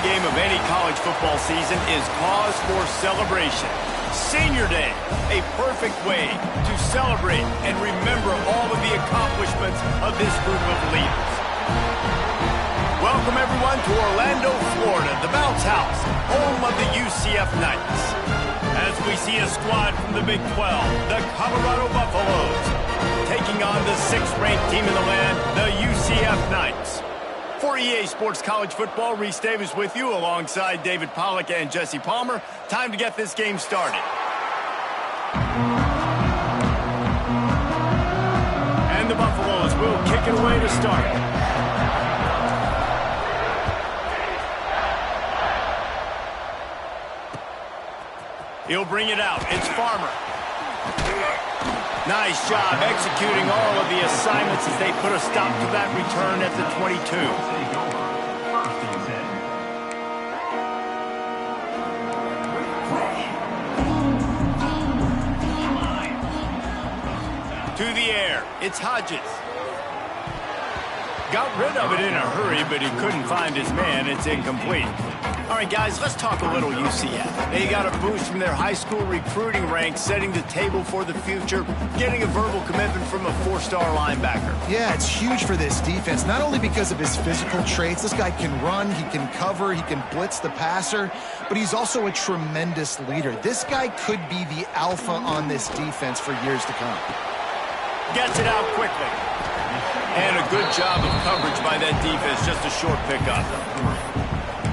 game of any college football season is cause for celebration. Senior Day, a perfect way to celebrate and remember all of the accomplishments of this group of leaders. Welcome, everyone, to Orlando, Florida, the Bounce House, home of the UCF Knights. As we see a squad from the Big 12, the Colorado Buffaloes, taking on the 6th-ranked team in the land, the UCF Knights. For EA Sports College Football, Reese Davis with you alongside David Pollack and Jesse Palmer. Time to get this game started. And the Buffaloes will kick it away to start. He'll bring it out. It's Farmer. Nice job executing all of the assignments as they put a stop to that return at the 22. To the air. It's Hodges. Got rid of it in a hurry, but he couldn't find his man. It's incomplete. All right, guys, let's talk a little UCF. They got a boost from their high school recruiting ranks, setting the table for the future, getting a verbal commitment from a 4-star linebacker. Yeah, it's huge for this defense, not only because of his physical traits. This guy can run, he can cover, he can blitz the passer, but he's also a tremendous leader. This guy could be the alpha on this defense for years to come. Gets it out quickly. And a good job of coverage by that defense, just a short pickup.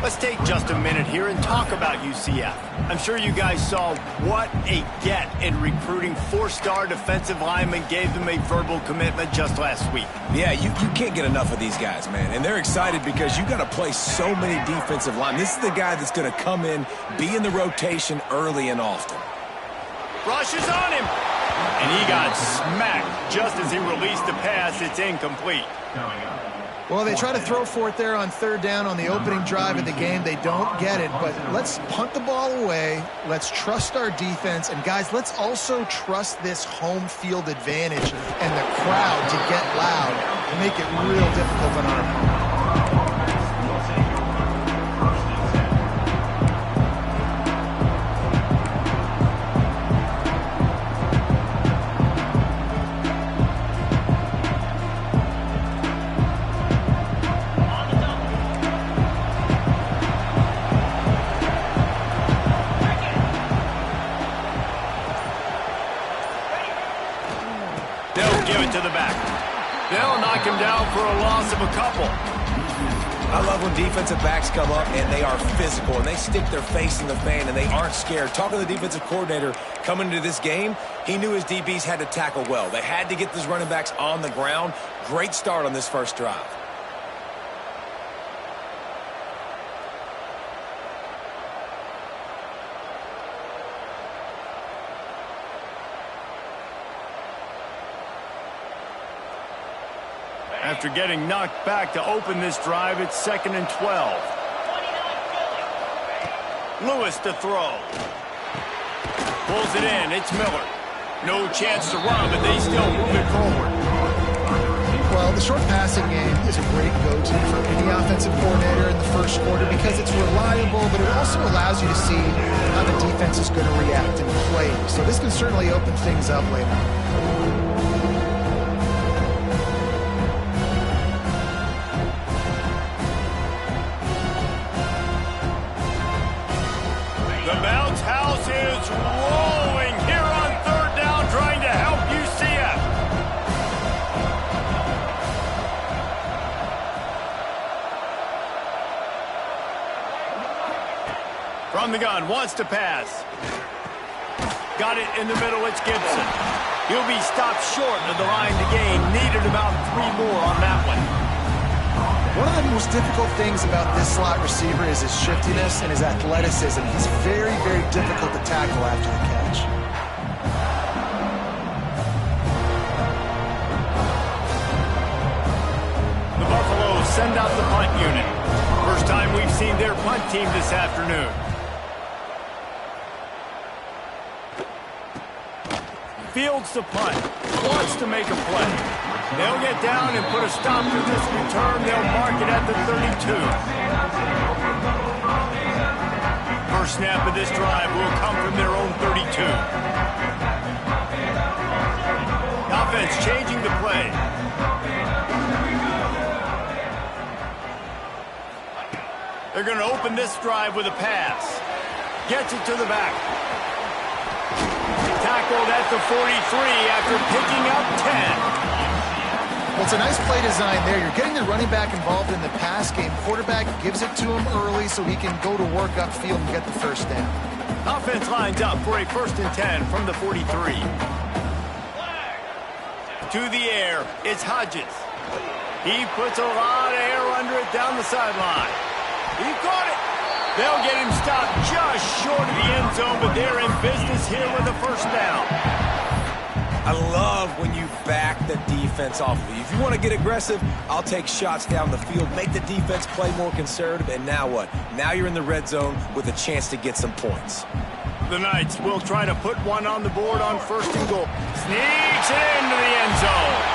Let's take just a minute here and talk about UCF. I'm sure you guys saw what a get in recruiting 4-star defensive linemen, gave them a verbal commitment just last week. Yeah, you can't get enough of these guys, man. And they're excited because you got to play so many defensive linemen. This is the guy that's going to come in, be in the rotation early and often. Rushes on him. And he got smacked just as he released the pass. It's incomplete. Well, they try to throw for it there on 3rd down on the opening drive of the game. They don't get it, but let's punt the ball away. Let's trust our defense. And, guys, let's also trust this home field advantage and the crowd to get loud and make it real difficult on our opponent. To the back. They'll knock him down for a loss of a couple. I love when defensive backs come up and they are physical and they stick their face in the fan and they aren't scared. Talking to the defensive coordinator coming into this game, he knew his DBs had to tackle well. They had to get these running backs on the ground. Great start on this first drive. After getting knocked back to open this drive, it's 2nd and 12. Lewis to throw. Pulls it in. It's Miller. No chance to run, but they still move it forward. Well, the short passing game is a great go-to for any offensive coordinator in the first quarter because it's reliable, but it also allows you to see how the defense is going to react and play. So this can certainly open things up later. The Bounce House is rolling here on 3rd down, trying to help UCF. From the gun, wants to pass. Got it in the middle, it's Gibson. He'll be stopped short of the line to gain. Needed about 3 more on that one. One of the most difficult things about this slot receiver is his shiftiness and his athleticism. He's very, very difficult to tackle after the catch. The Buffaloes send out the punt unit. First time we've seen their punt team this afternoon. Fields the punt. Wants to make a play. They'll get down and put a stop to this return. They'll mark it at the 32. First snap of this drive will come from their own 32. Offense changing the play. They're going to open this drive with a pass. Gets it to the back. Tackled at the 43 after picking up 10. Well, it's a nice play design there. You're getting the running back involved in the pass game. Quarterback gives it to him early so he can go to work upfield and get the first down. Offense lines up for a 1st and 10 from the 43. To the air, it's Hodges. He puts a lot of air under it down the sideline. He caught it. They'll get him stopped just short of the end zone, but they're in business here with a first down. I love when you back the defense off of you. If you want to get aggressive, I'll take shots down the field, make the defense play more conservative, and now what? Now you're in the red zone with a chance to get some points. The Knights will try to put one on the board on 1st and goal. Sneaks it into the end zone.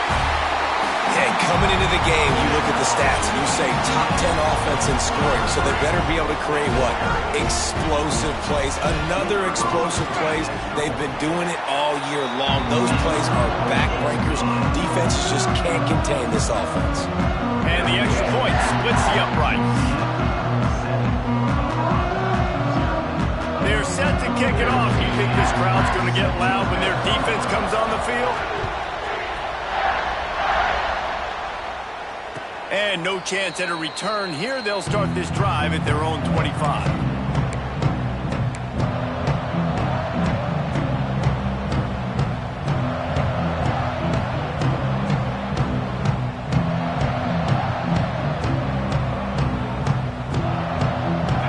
And coming into the game, you look at the stats and you say top 10 offense in scoring, so they better be able to create what? Explosive plays. Another explosive plays. They've been doing it all year long. Those plays are backbreakers. Defenses just can't contain this offense. And the extra point splits the uprights. They're set to kick it off. You think this crowd's going to get loud when their defense comes on the field? And no chance at a return here. They'll start this drive at their own 25.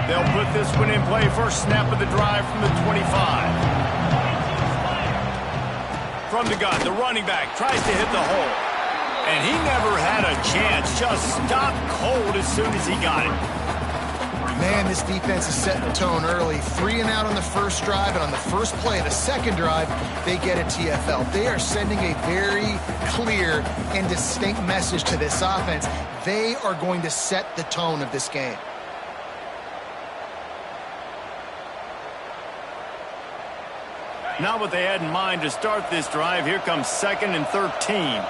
They'll put this one in play. First snap of the drive from the 25. From the gun, the running back tries to hit the hole. And he never had a chance, just stopped cold as soon as he got it. Man, this defense is setting the tone early. 3 and out on the first drive, and on the first play of the second drive, they get a TFL. They are sending a very clear and distinct message to this offense. They are going to set the tone of this game. Not what they had in mind to start this drive. Here comes 2nd and 13.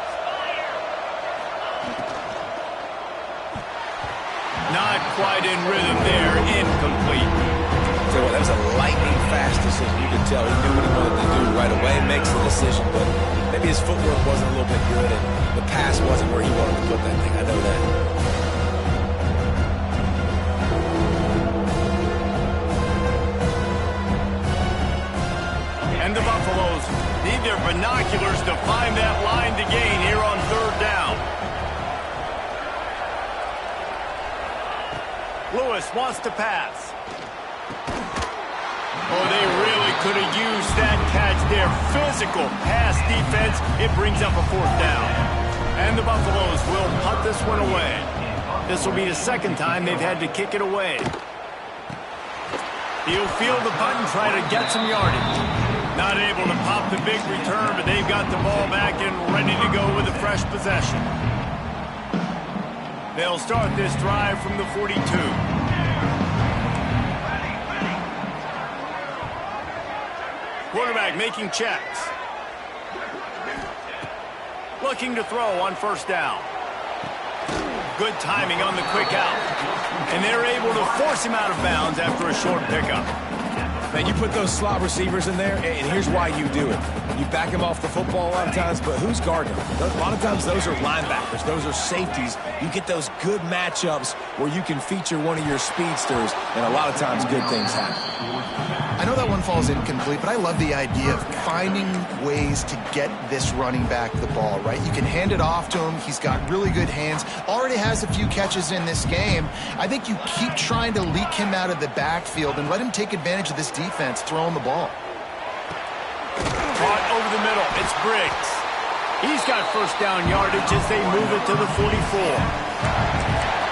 Not quite in rhythm there, incomplete. So that was a lightning-fast decision. You could tell he knew what he wanted to do right away, makes the decision, but maybe his footwork wasn't a little bit good, and the pass wasn't where he wanted to put that thing. I know that. And the Buffaloes need their binoculars to find that line to gain here on 3rd down. Lewis wants to pass. Oh, they really could have used that catch there. Physical pass defense. It brings up a 4th down. And the Buffaloes will punt this one away. This will be the 2nd time they've had to kick it away. He'll field the punt and try to get some yardage. Not able to pop the big return, but they've got the ball back and ready to go with a fresh possession. They'll start this drive from the 42. Quarterback making checks. Looking to throw on 1st down. Good timing on the quick out. And they're able to force him out of bounds after a short pickup. Man, you put those slot receivers in there, and here's why you do it. You back them off the football a lot of times, but who's guarding them? A lot of times those are linebackers. Those are safeties. You get those good matchups where you can feature one of your speedsters, and a lot of times good things happen. I know that one falls incomplete, but I love the idea of finding ways to get this running back the ball, right? You can hand it off to him. He's got really good hands. Already has a few catches in this game. I think you keep trying to leak him out of the backfield and let him take advantage of this defense throwing the ball. Caught over the middle. It's Briggs. He's got 1st down yardage as they move it to the 44.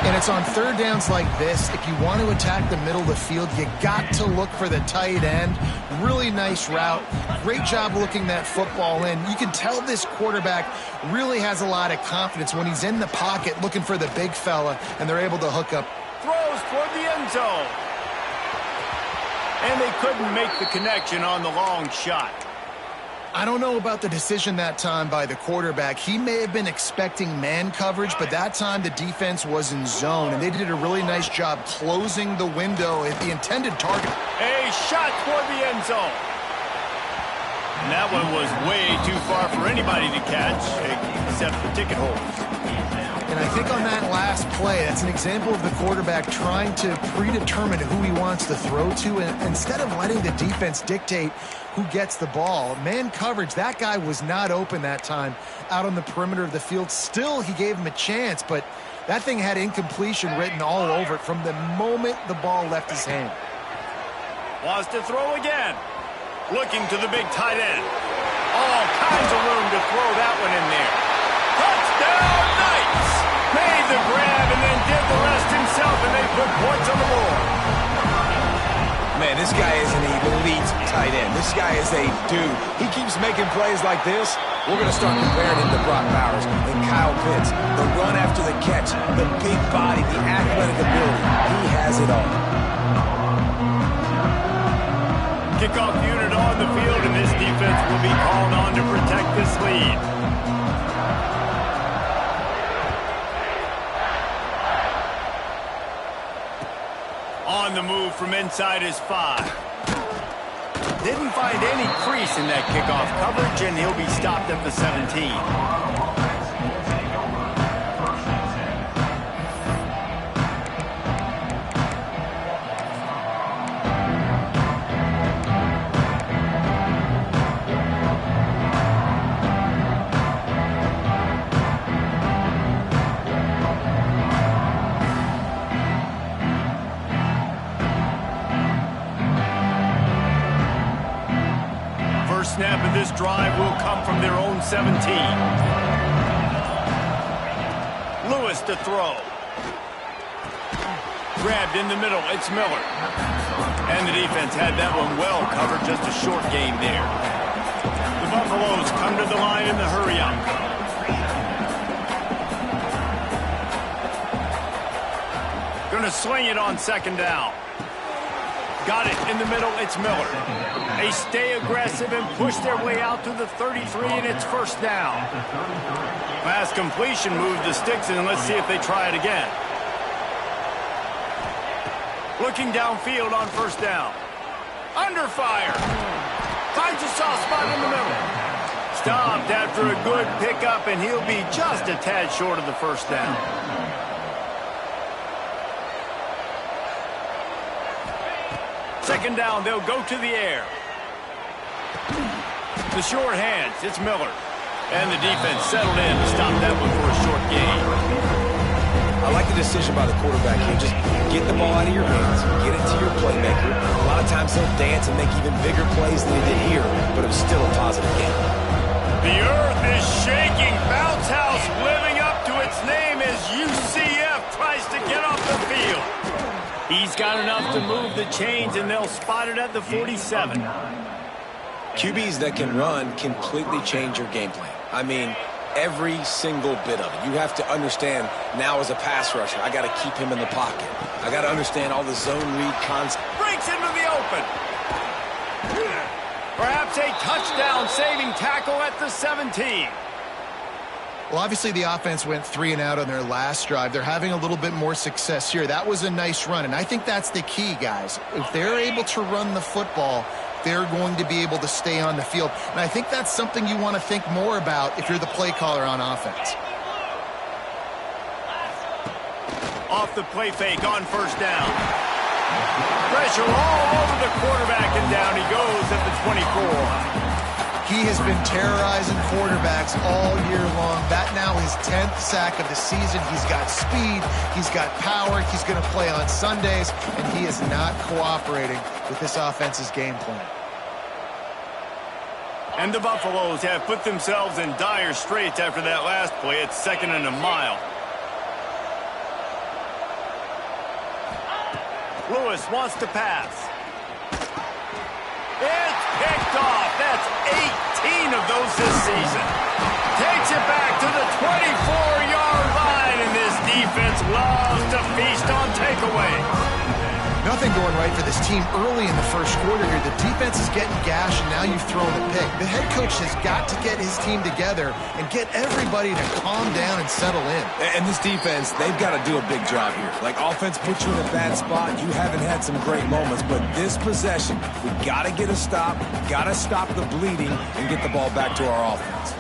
And it's on 3rd downs like this. If you want to attack the middle of the field, you got to look for the tight end. Really nice route. Great job looking that football in. You can tell this quarterback really has a lot of confidence when he's in the pocket looking for the big fella, and they're able to hook up. Throws toward the end zone. And they couldn't make the connection on the long shot. I don't know about the decision that time by the quarterback. He may have been expecting man coverage, but that time the defense was in zone, and they did a really nice job closing the window at the intended target. A shot toward the end zone. And that one was way too far for anybody to catch, except the ticket holders. And I think on that last play, that's an example of the quarterback trying to predetermine who he wants to throw to, and instead of letting the defense dictate who gets the ball. Man coverage, that guy was not open that time out on the perimeter of the field. Still, he gave him a chance, but that thing had incompletion written all over it from the moment the ball left his hand. Wants to throw again. Looking to the big tight end. All kinds of room to throw that one in there. Touchdown, Knights! Made the grab and then did the rest himself, and they put points on the board. Man, this guy is an elite tight end. This guy is a dude. He keeps making plays like this. We're going to start comparing him to Brock Bowers and Kyle Pitts. The run after the catch, the big body, the athletic ability. He has it all. Kickoff unit on the field, and this defense will be called on to protect this lead. On the move from inside his 5. Didn't find any crease in that kickoff coverage, and he'll be stopped at the 17. Snap of this drive will come from their own 17. Lewis to throw. Grabbed in the middle, it's Miller. And the defense had that one well covered, just a short gain there. The Buffaloes come to the line in the hurry-up. Gonna swing it on second down. Got it in the middle, it's Miller. They stay aggressive and push their way out to the 33, and it's first down. Pass completion moved the sticks, and let's see if they try it again. Looking downfield on first down. Under fire. Finds a soft spot in the middle. Stopped after a good pickup, and he'll be just a tad short of the first down. Second down, they'll go to the air. The short hands, it's Miller. And the defense settled in to stop that one for a short gain. I like the decision by the quarterback here. Just get the ball out of your hands, get it to your playmaker. A lot of times he'll dance and make even bigger plays than he did here, but it was still a positive game. The earth is shaking. Bounce House living up to its name as UCF tries to get off the field. He's got enough to move the chains, and they'll spot it at the 47. QBs that can run completely change your game plan. I mean, every single bit of it. You have to understand now as a pass rusher, I got to keep him in the pocket. I got to understand all the zone read concepts. Breaks into the open. Perhaps a touchdown-saving tackle at the 17. Well, obviously the offense went 3 and out on their last drive. They're having a little bit more success here. That was a nice run, and I think that's the key, guys. If they're able to run the football, they're going to be able to stay on the field. And I think that's something you want to think more about if you're the play caller on offense. Off the play fake on first down. Pressure all over the quarterback, and down he goes at the 24. He has been terrorizing quarterbacks all year long. That now his 10th sack of the season. He's got speed. He's got power. He's going to play on Sundays, and he is not cooperating with this offense's game plan. And the Buffaloes have put themselves in dire straits after that last play. It's 2nd and a mile. Lewis wants to pass. It's picked off. That's 18 of those this season. Takes it back to the 24-yard line, and this defense loves to feast on takeaway. Nothing going right for this team early in the first quarter here. The defense is getting gashed, and now you've thrown a pick. The head coach has got to get his team together and get everybody to calm down and settle in. And this defense, they've got to do a big job here. Like, offense puts you in a bad spot. You haven't had some great moments, but this possession, we got to get a stop, got to stop the bleeding, and get the ball back to our offense.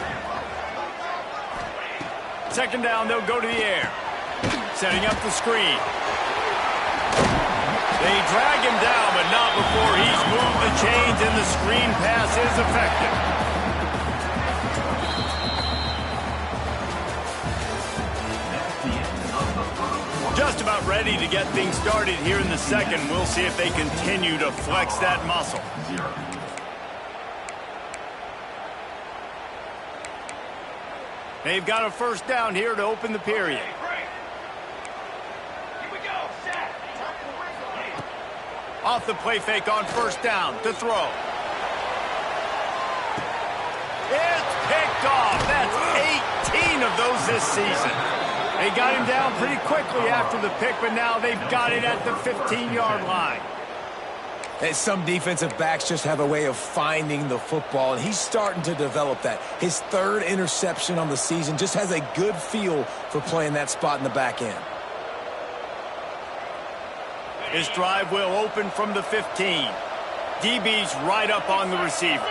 Second down, they'll go to the air. Setting up the screen. They drag him down, but not before he's moved the chains, and the screen pass is effective. Just about ready to get things started here in the second. We'll see if they continue to flex that muscle. They've got a first down here to open the period. Off the play fake on first down to throw. It's picked off. That's 18 of those this season. They got him down pretty quickly after the pick, but now they've got it at the 15-yard line. And some defensive backs just have a way of finding the football, and he's starting to develop that. His third interception on the season, just has a good feel for playing that spot in the back end. This drive will open from the 15. DB's right up on the receivers.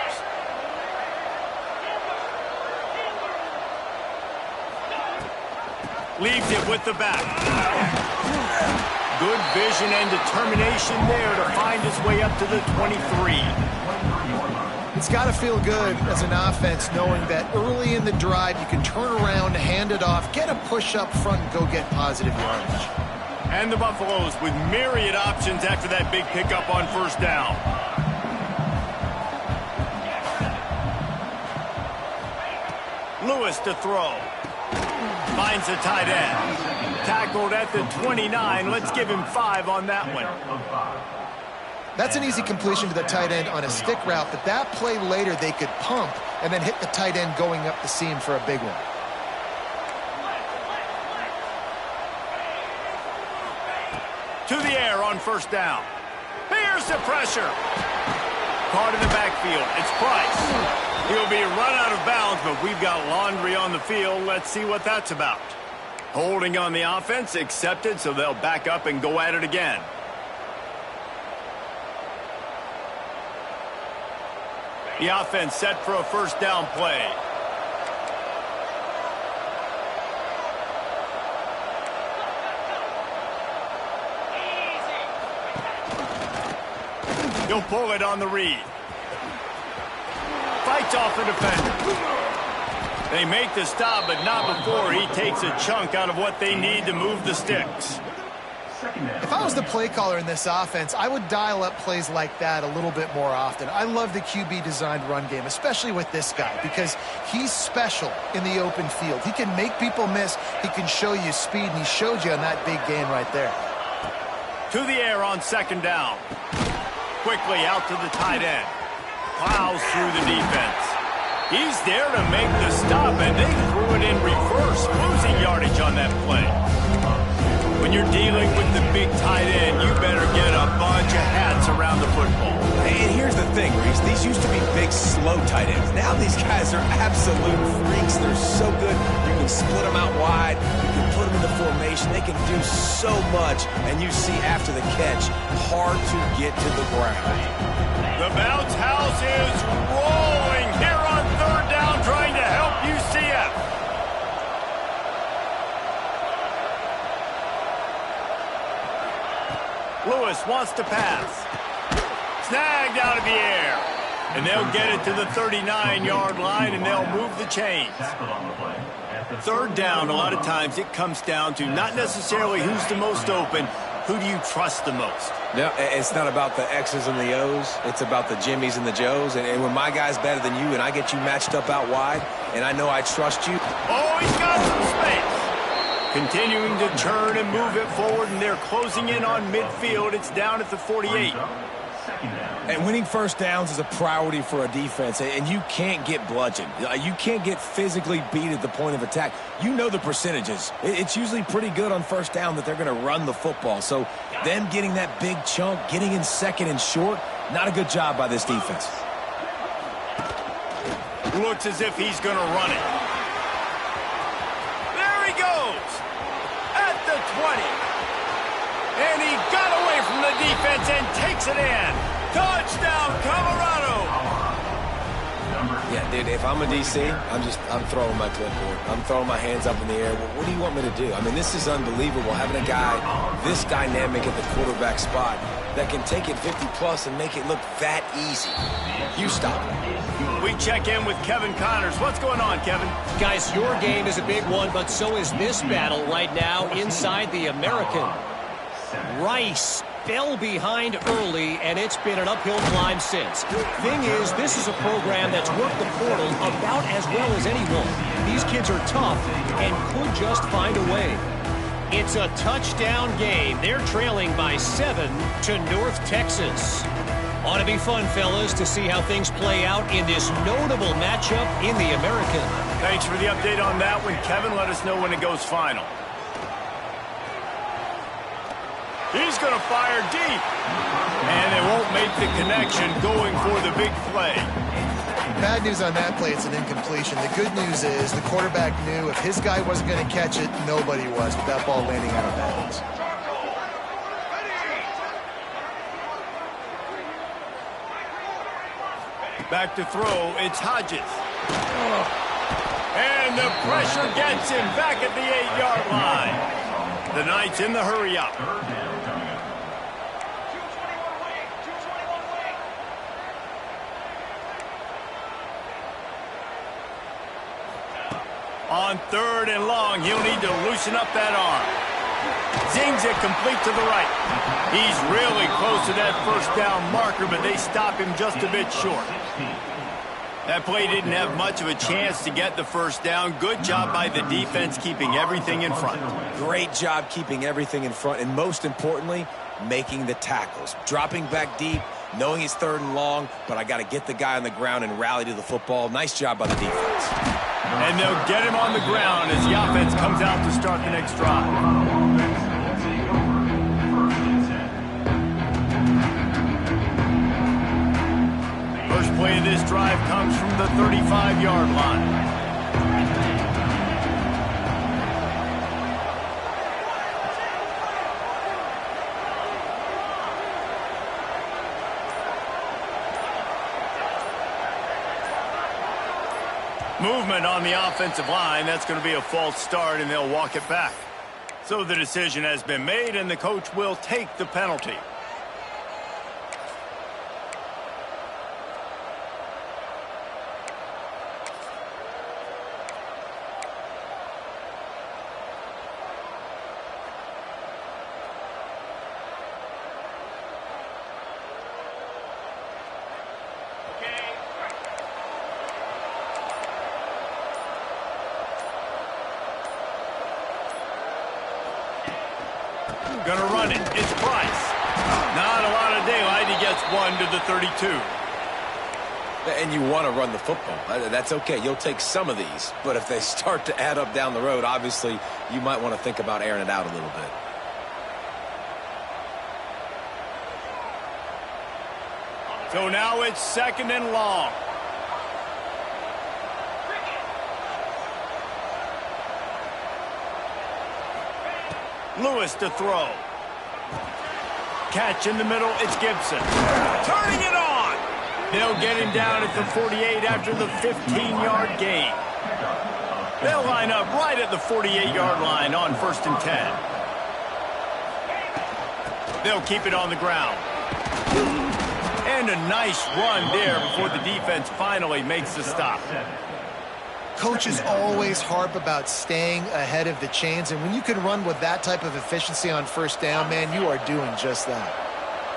Leaves it with the back. Good vision and determination there to find his way up to the 23. It's got to feel good as an offense knowing that early in the drive you can turn around, hand it off, get a push up front, and go get positive yardage. And the Buffaloes with myriad options after that big pickup on first down. Lewis to throw. Finds the tight end. Tackled at the 29. Let's give him 5 on that one. That's an easy completion to the tight end on a stick route, but that play later they could pump and then hit the tight end going up the seam for a big one. To the air on first down. Here's the pressure. Caught in the backfield. It's Price. He'll be run out of bounds, but we've got laundry on the field. Let's see what that's about. Holding on the offense, accepted, so they'll back up and go at it again. The offense set for a first down play. He'll pull it on the read. Fights off the defender. They make the stop, but not before he takes a chunk out of what they need to move the sticks. If I was the play caller in this offense, I would dial up plays like that a little bit more often. I love the QB-designed run game, especially with this guy, because he's special in the open field. He can make people miss. He can show you speed, and he showed you on that big gain right there. To the air on second down. Quickly out to the tight end. Plows through the defense. He's there to make the stop, and they threw it in reverse, losing yardage on that play. When you're dealing with the big tight end, you better get a bunch of hats around the football. And here's the thing, Reese. These used to be big, slow tight ends. Now these guys are absolute freaks. They're so good. You can split them out wide. You can put them in the formation. They can do so much. And you see after the catch, hard to get to the ground. The bounce house is rolling here on third down, trying to help UCF. Lewis wants to pass. Snagged out of the air. And they'll get it to the 39-yard line, and they'll move the chains. Third down, a lot of times it comes down to not necessarily who's the most open, who do you trust the most? No, it's not about the X's and the O's. It's about the Jimmies and the Joes. And when my guy's better than you and I get you matched up out wide, and I know I trust you. Oh, he's got some space. Continuing to turn and move it forward, and they're closing in on midfield. It's down at the 48. And winning first downs is a priority for a defense, and you can't get bludgeoned. You can't get physically beat at the point of attack. You know the percentages. It's usually pretty good on first down that they're going to run the football. So them getting that big chunk, getting in second and short, not a good job by this defense. Looks as if he's going to run it. There he goes. At the 20. And he got away from the defense and takes it in. Touchdown, Colorado! Yeah, dude, if I'm a DC, I'm throwing my clipboard. I'm throwing my hands up in the air. What do you want me to do? I mean, this is unbelievable, having a guy this dynamic at the quarterback spot that can take it 50-plus and make it look that easy. You stop it. We check in with Kevin Connors. What's going on, Kevin? Guys, your game is a big one, but so is this battle right now inside the American. Rice fell behind early, and it's been an uphill climb since. Thing is, this is a program that's worked the portal about as well as anyone. These kids are tough and could just find a way. It's a touchdown game. They're trailing by 7 to North Texas. Ought to be fun, fellas, to see how things play out in this notable matchup in the American. Thanks for the update on that one, Kevin. Let us know when it goes final. He's going to fire deep. And they won't make the connection going for the big play. Bad news on that play, it's an incompletion. The good news is the quarterback knew if his guy wasn't going to catch it, nobody was, with that ball landing out of bounds. Back to throw, it's Hodges. And the pressure gets him back at the 8-yard line. The Knights in the hurry-up. On 3rd and long, he'll need to loosen up that arm. Zings it complete to the right. He's really close to that first down marker, but they stop him just a bit short. That play didn't have much of a chance to get the first down. Good job by the defense keeping everything in front. Great job keeping everything in front, and most importantly, making the tackles. Dropping back deep, knowing it's 3rd and long, but I got to get the guy on the ground and rally to the football. Nice job by the defense. And they'll get him on the ground as the offense comes out to start the next drive. First play of this drive comes from the 35-yard line. Movement on the offensive line. That's going to be a false start, and they'll walk it back. So the decision has been made, and the coach will take the penalty. Gonna run it. It's Price. Not a lot of daylight. He gets 1 to the 32. And you want to run the football. That's okay. You'll take some of these. But if they start to add up down the road, obviously, you might want to think about airing it out a little bit. So now it's 2nd and long. Lewis to throw. Catch in the middle, it's Gibson. Turning it on! They'll get him down at the 48 after the 15-yard gain. They'll line up right at the 48-yard line on 1st and 10. They'll keep it on the ground. And a nice run there before the defense finally makes the stop. Coaches always harp about staying ahead of the chains, and when you can run with that type of efficiency on 1st down, man, you are doing just that.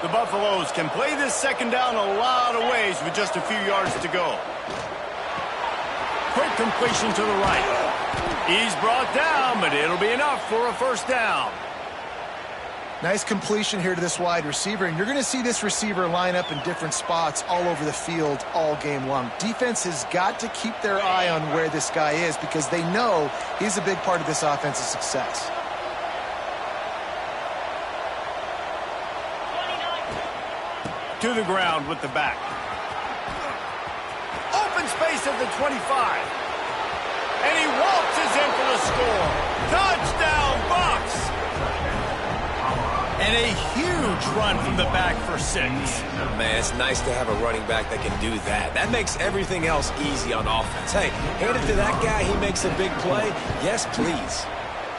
The Buffaloes can play this 2nd down a lot of ways with just a few yards to go. Quick completion to the right. He's brought down, but it'll be enough for a 1st down. Nice completion here to this wide receiver, and you're going to see this receiver line up in different spots all over the field all game long. Defense has got to keep their eye on where this guy is because they know he's a big part of this offense's success. To the ground with the back. Open space at the 25. And he waltzes in for the score. Touchdown, Bucks! And a huge run from the back for 6. Man, it's nice to have a running back that can do that. That makes everything else easy on offense. Hey, hand it to that guy. He makes a big play. Yes, please.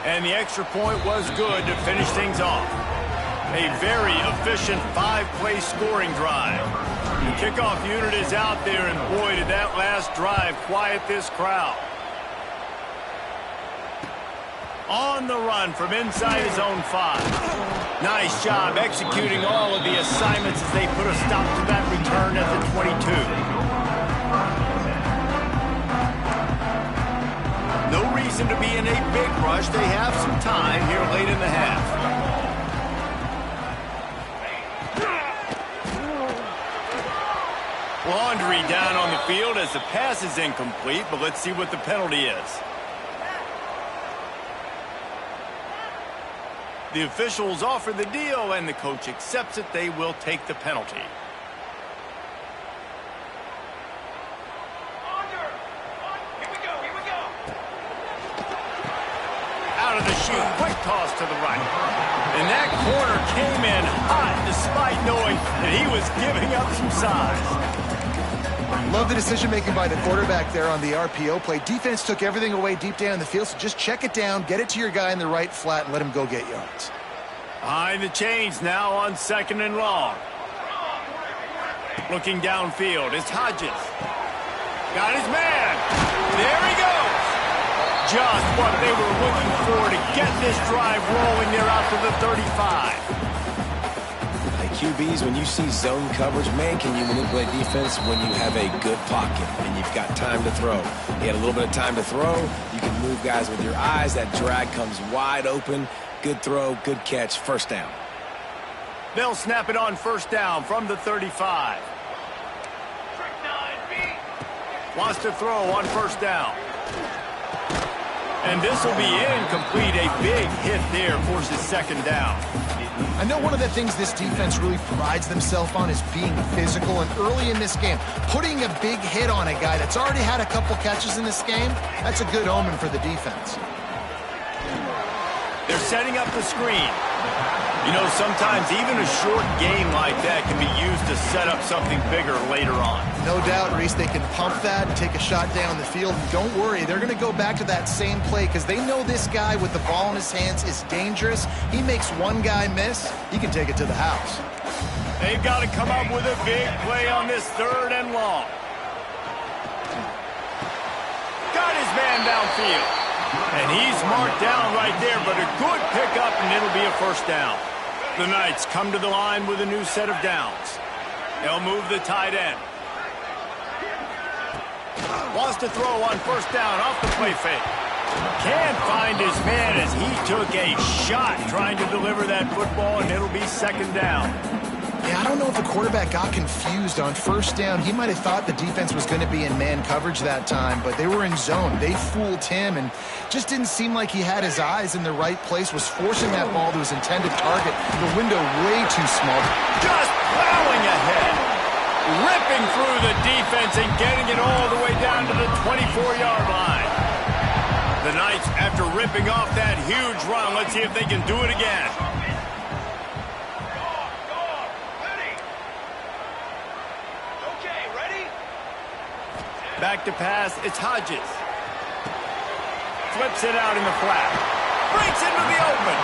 And the extra point was good to finish things off. A very efficient 5-play scoring drive. The kickoff unit is out there, and boy, did that last drive quiet this crowd. On the run from inside his own 5. Nice job executing all of the assignments as they put a stop to that return at the 22. No reason to be in a big rush. They have some time here late in the half. Laundry down on the field as the pass is incomplete, but let's see what the penalty is. The officials offer the deal, and the coach accepts it. They will take the penalty. Out of the chute, quick toss to the right. And that corner came in hot despite knowing that he was giving up some size. Love the decision-making by the quarterback there on the RPO play. Defense took everything away deep down in the field, so just check it down, get it to your guy in the right flat, and let him go get yards. Behind the chains now on 2nd and long. Looking downfield, it's Hodges. Got his man. There he goes. Just what they were looking for to get this drive rolling there out to the 35. QBs, when you see zone coverage, man, can you manipulate defense when you have a good pocket and you've got time to throw. You had a little bit of time to throw. You can move guys with your eyes. That drag comes wide open. Good throw, good catch, first down. They'll snap it on first down from the 35. Wants to throw on first down. And this will be incomplete. A big hit there forces second down. I know one of the things this defense really prides themselves on is being physical, and early in this game, putting a big hit on a guy that's already had a couple catches in this game, that's a good omen for the defense. They're setting up the screen. You know, sometimes even a short game like that can be used to set up something bigger later on. No doubt, Reese, they can pump that and take a shot down the field. And don't worry, they're going to go back to that same play because they know this guy with the ball in his hands is dangerous. He makes one guy miss, he can take it to the house. They've got to come up with a big play on this 3rd and long. Got his man downfield. And he's marked down right there, but a good pickup, and it'll be a first down. The Knights come to the line with a new set of downs. They'll move the tight end. Wants to throw on first down off the play fake. Can't find his man as he took a shot trying to deliver that football, and it'll be second down. Yeah, I don't know if the quarterback got confused on first down. He might have thought the defense was going to be in man coverage that time, but they were in zone. They fooled him and just didn't seem like he had his eyes in the right place, was forcing that ball to his intended target. The window way too small. Just plowing ahead. Ripping through the defense and getting it all the way down to the 24-yard line. The Knights, after ripping off that huge run, let's see if they can do it again. Back to pass, it's Hodges. Flips it out in the flat. Breaks into the open.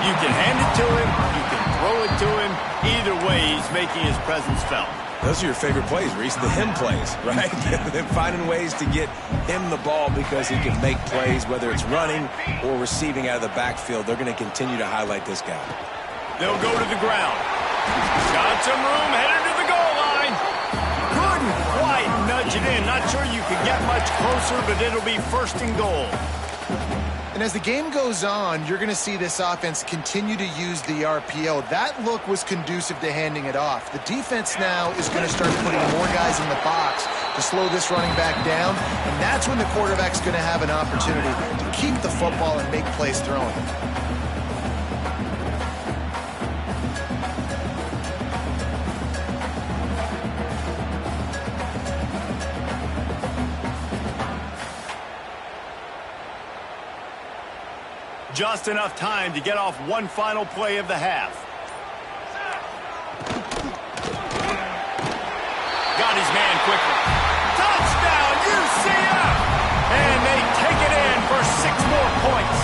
You can hand it to him, you can throw it to him. Either way, he's making his presence felt. Those are your favorite plays, Reese, the him plays, right? They're finding ways to get him the ball because he can make plays, whether it's running or receiving out of the backfield. They're going to continue to highlight this guy. They'll go to the ground. Got some room, headed to the goal line. Couldn't quite nudge it in. Not sure you could get much closer, but it'll be first and goal. And as the game goes on, you're going to see this offense continue to use the RPO. That look was conducive to handing it off. The defense now is going to start putting more guys in the box to slow this running back down, and that's when the quarterback's going to have an opportunity to keep the football and make plays throwing. Just enough time to get off one final play of the half. Got his man quickly. Touchdown, UCF! And they take it in for 6 more points.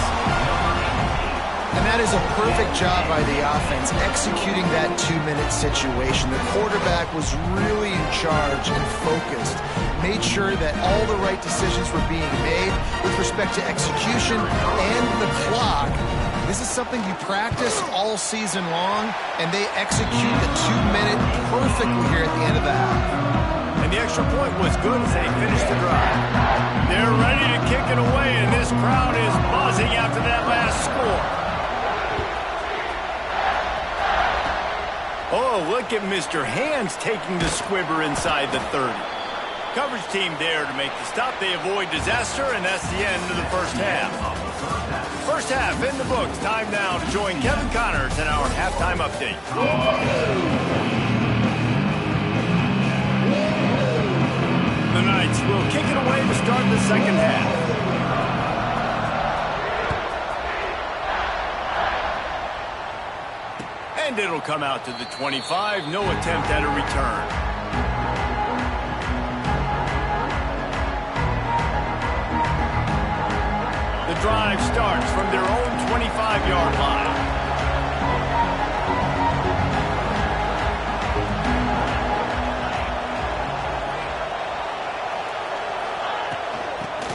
And that is a perfect job by the offense, executing that 2-minute situation. The quarterback was really in charge and focused, made sure that all the right decisions were being made with respect to execution and the clock. This is something you practice all season long, and they execute the 2-minute perfectly here at the end of the half. And the extra point was good as they finished the drive. They're ready to kick it away, and this crowd is buzzing after that last score. Oh, look at Mr. Hands taking the squibber inside the 30. Coverage team there to make the stop. They avoid disaster, and that's the end of the first half. First half in the books. Time now to join Kevin Connors in our halftime update. The Knights will kick it away to start the second half. And it'll come out to the 25. No attempt at a return. The drive starts from their own 25-yard line.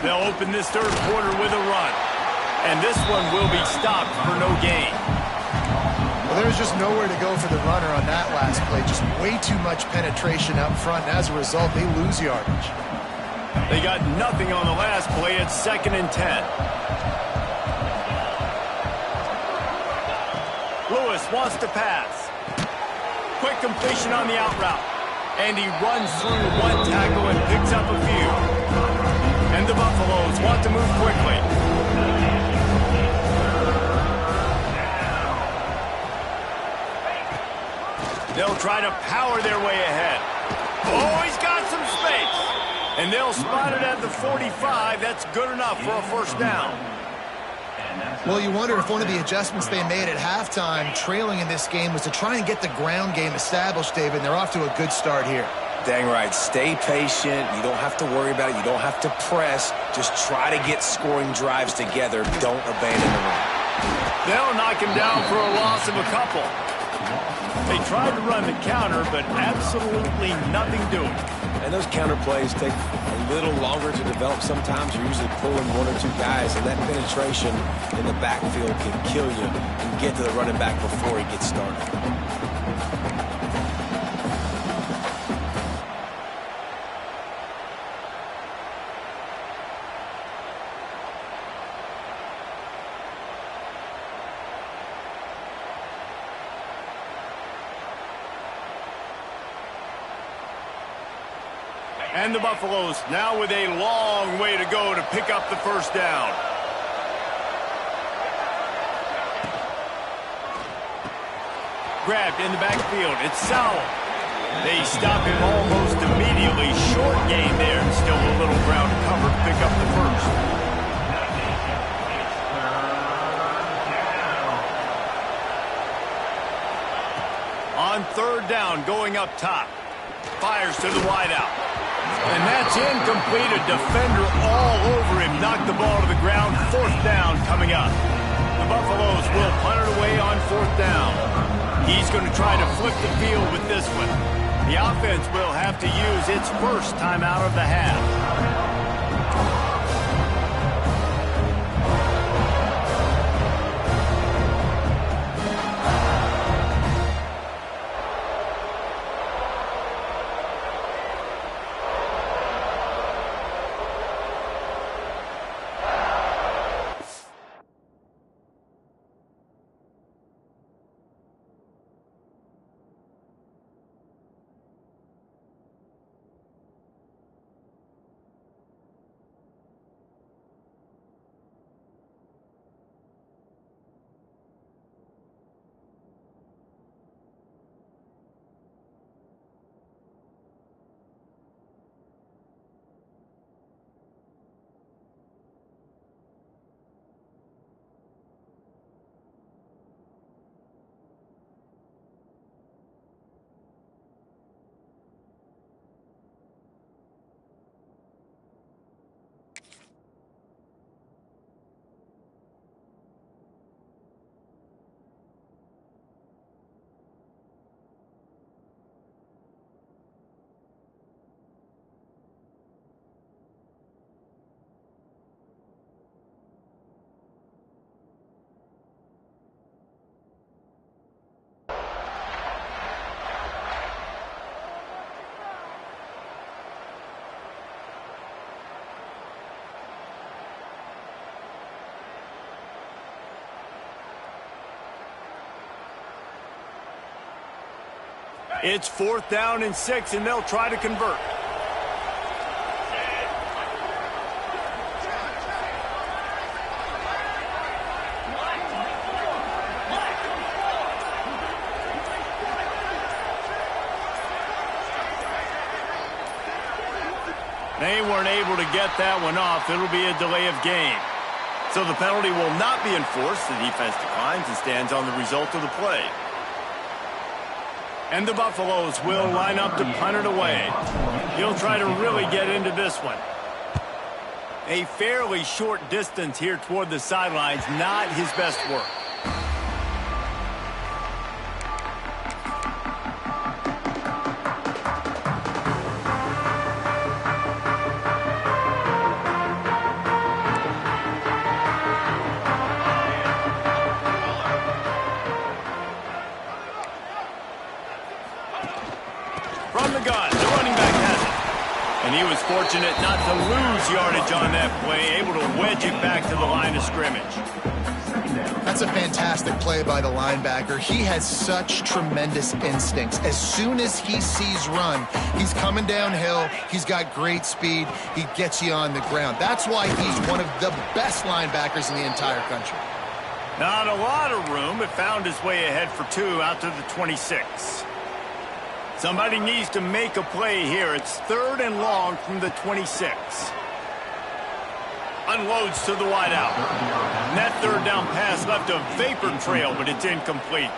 They'll open this third quarter with a run. And this one will be stopped for no gain. Well, there's just nowhere to go for the runner on that last play. Just way too much penetration up front. And as a result, they lose yardage. They got nothing on the last play. It's 2nd and 10. Lewis wants to pass. Quick completion on the out route. And he runs through one tackle and picks up a few. And the Buffaloes want to move quickly. They'll try to power their way ahead. Oh, he's got some space. And they'll spot it at the 45. That's good enough for a first down. Well, you wonder if one of the adjustments they made at halftime, trailing in this game, was to try and get the ground game established, David, and they're off to a good start here. Dang right. Stay patient. You don't have to worry about it. You don't have to press. Just try to get scoring drives together. Don't abandon the run. They'll knock him down for a loss of a couple. They tried to run the counter, but absolutely nothing doing. And those counter plays take a little longer to develop sometimes. You're usually pulling 1 or 2 guys, and that penetration in the backfield can kill you and get to the running back before he gets started. And the Buffaloes now with a long way to go to pick up the first down. Grabbed in the backfield. It's Sowell. They stop him almost immediately. Short gain there. Still a little ground to cover to pick up the first. On third down, going up top. Fires to the wideout. And that's incomplete. A defender all over him. Knocked the ball to the ground. Fourth down coming up. The Buffaloes will punt it away on fourth down. He's going to try to flip the field with this one. The offense will have to use its first timeout of the half. It's 4th down and 6, and they'll try to convert. They weren't able to get that one off. It'll be a delay of game. So the penalty will not be enforced. The defense declines and stands on the result of the play. And the Buffaloes will line up to punt it away. He'll try to really get into this one. A fairly short distance here toward the sidelines, not his best work. From the gun, the running back has it. And he was fortunate not to lose yardage on that play, able to wedge it back to the line of scrimmage. That's a fantastic play by the linebacker. He has such tremendous instincts. As soon as he sees run, he's coming downhill. He's got great speed. He gets you on the ground. That's why he's one of the best linebackers in the entire country. Not a lot of room, but found his way ahead for 2 out to the 26. Somebody needs to make a play here. It's 3rd and long from the 26. Unloads to the wideout. And that 3rd down pass left a vapor trail, but it's incomplete.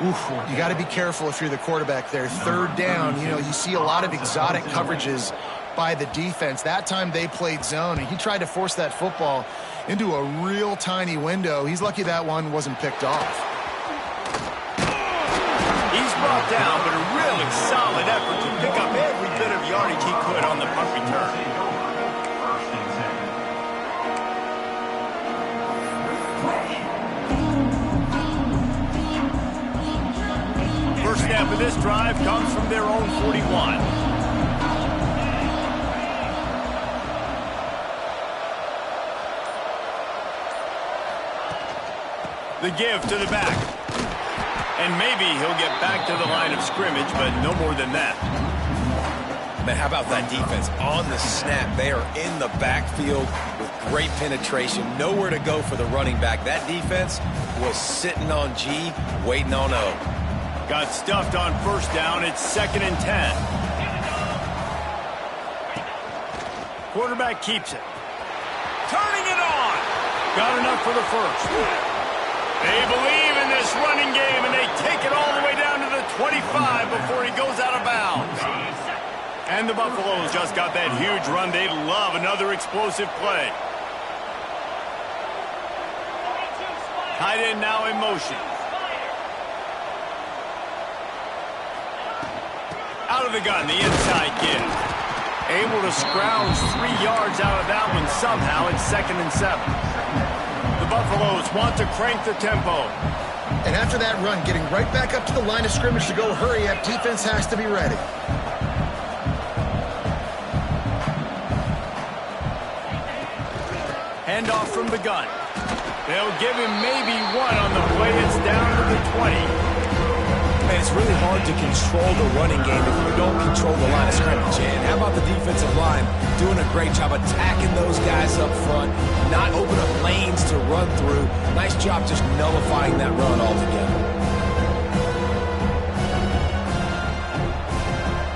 Oof, you got to be careful if you're the quarterback there. 3rd down, you see a lot of exotic coverages by the defense. That time they played zone, and he tried to force that football into a real tiny window. He's lucky that one wasn't picked off. He's brought down, but a really solid effort to pick up every bit of yardage he could on the punt return. First snap of this drive comes from their own 41. The give to the back. And maybe he'll get back to the line of scrimmage, but no more than that. Man, how about that defense? On the snap, they are in the backfield with great penetration. Nowhere to go for the running back. That defense was sitting on G, waiting on O. Got stuffed on 1st down. It's 2nd and 10. Quarterback keeps it. Turning it on. Got enough for the 1st. They believe in this running game, and they take it all the way down to the 25 before he goes out of bounds. And the Buffaloes just got that huge run. They love another explosive play. Tight end now in motion. Out of the gun, the inside give. Able to scrounge 3 yards out of that one somehow. It's 2nd and 7. The Buffaloes want to crank the tempo. And after that run, getting right back up to the line of scrimmage to go hurry up, defense has to be ready. Handoff from the gun. They'll give him maybe 1 on the play. It's down to the 20. Man, it's really hard to control the running game if you don't control the line of scrimmage. And how about the defensive line doing a great job attacking those guys up front, not open up lanes to run through. Nice job just nullifying that run altogether.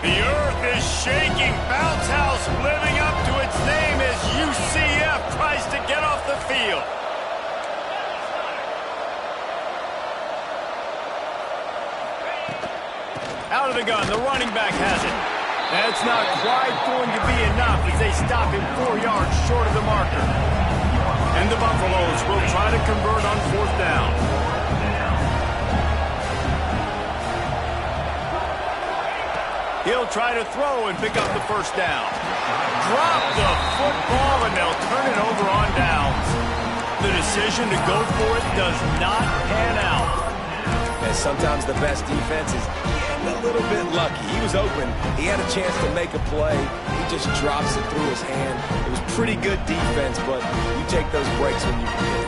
The earth is shaking. Bounce House living up to its name as UCF tries to get off the field. Out of the gun, the running back has it. That's not quite going to be enough as they stop him 4 yards short of the marker. And the Buffaloes will try to convert on 4th down. He'll try to throw and pick up the 1st down. Drop the football and they'll turn it over on downs. The decision to go for it does not pan out. And sometimes the best defense is a little bit lucky. He was open. He had a chance to make a play. He just drops it through his hand. It was pretty good defense, but you take those breaks when you can.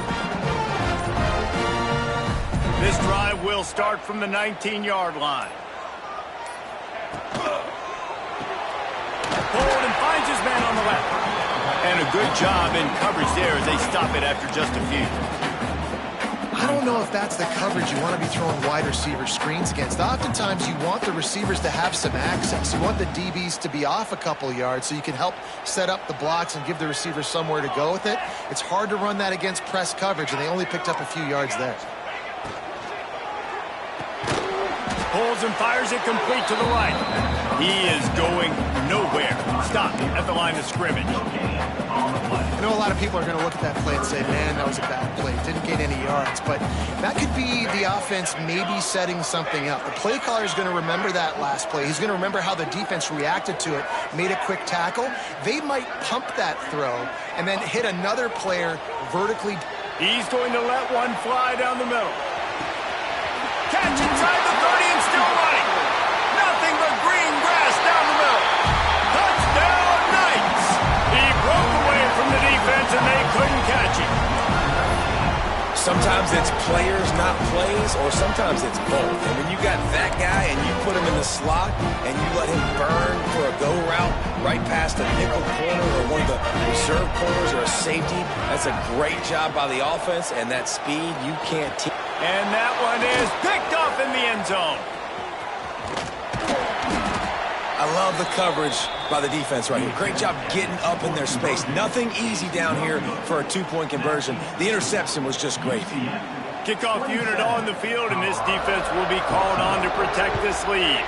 This drive will start from the 19-yard line. pulled and finds his man on the left. And a good job in coverage there as they stop it after just a few. I don't know if that's the coverage you want to be throwing wide receiver screens against. Oftentimes, you want the receivers to have some access. You want the DBs to be off a couple yards so you can help set up the blocks and give the receivers somewhere to go with it. It's hard to run that against press coverage, and they only picked up a few yards there. Pulls and fires it complete to the right. He is going nowhere. Stop at the line of scrimmage. I know a lot of people are going to look at that play and say, man, that was a bad play. Didn't gain any yards. But that could be the offense maybe setting something up. The play caller is going to remember that last play. He's going to remember how the defense reacted to it, made a quick tackle. They might pump that throw and then hit another player vertically. He's going to let one fly down the middle. Catch inside the 30 and still running. Nothing but green grass down the middle. Touchdown, Knights! He broke away from the defense and they couldn't catch him. Sometimes it's players, not plays, or sometimes it's both. And when you got that guy and you put him in the slot and you let him burn for a go route right past a nickel corner or one of the reserve corners or a safety, that's a great job by the offense, and that speed you can't teach. And that one is picked off in the end zone. I love the coverage by the defense right here. Great job getting up in their space. Nothing easy down here for a two-point conversion. The interception was just great. Kickoff unit on the field, and this defense will be called on to protect this lead.